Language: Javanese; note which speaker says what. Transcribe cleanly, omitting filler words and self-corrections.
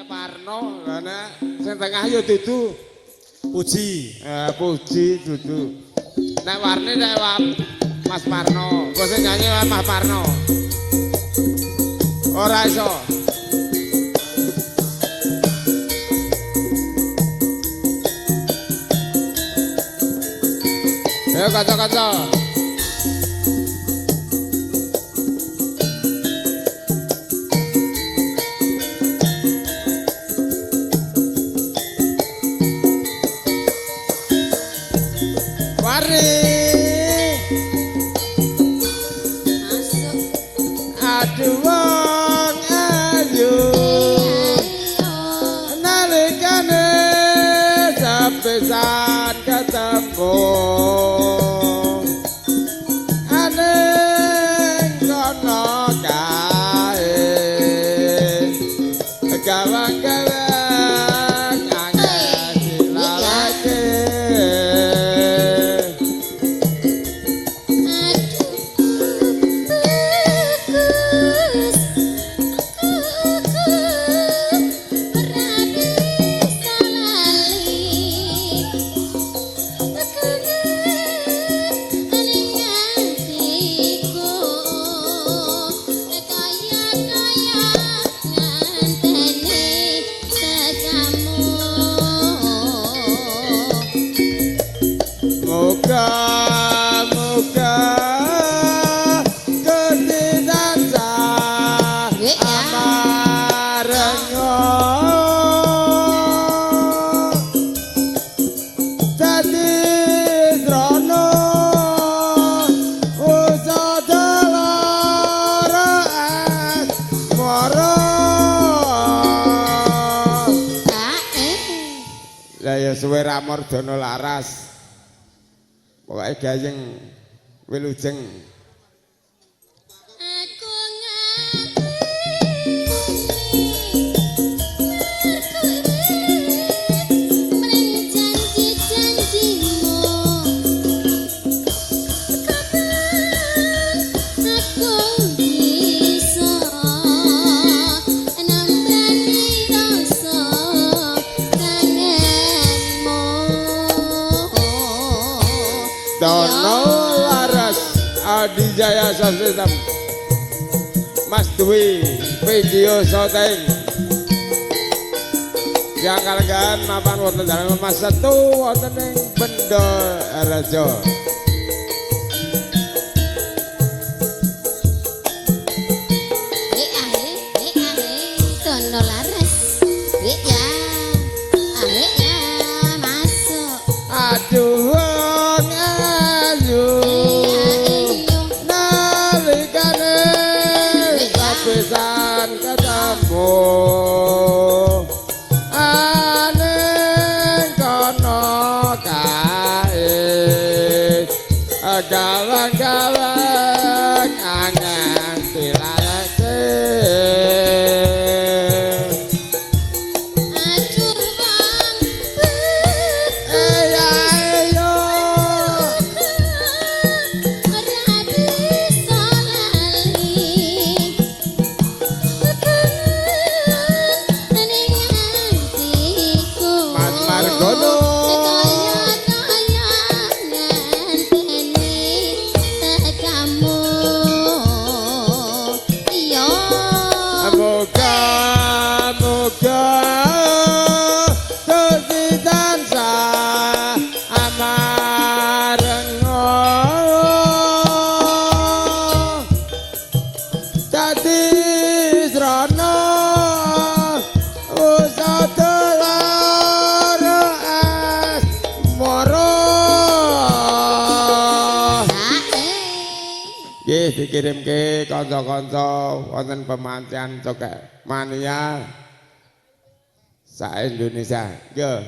Speaker 1: Parno, ana sing tengah ya dudu
Speaker 2: Puji.
Speaker 1: Puji dudu. Nek warne nek Mas Parno, kok sing nyanyi Mas Parno. Ora iso. Ayo kanca-kanca. Aduh wong ayu nalikane sepisan ketemu aneng kono kae gawang-gawang angel dilalake Muga-muga Gusti tansah amarenga dadi srana usada lara asmara. Lah ya suwe ramor dono laras. Pokoke gayeng wilujeng.
Speaker 3: Aku
Speaker 1: Dono laras Adijaya Sasritam Mas Dwi video syuting yang kalenggan mapan wonten dalam Mas Setu wonten ing Bendaraja.
Speaker 3: Dono laras ya masuk.
Speaker 1: Aduh wong ayu nalikane sepisan ketemu aneng kono kae gawang-gawang angel dilalake. Dikirim ke kanca-kanca wonten pemantian Cokek Mania sa Indonesia. Yo.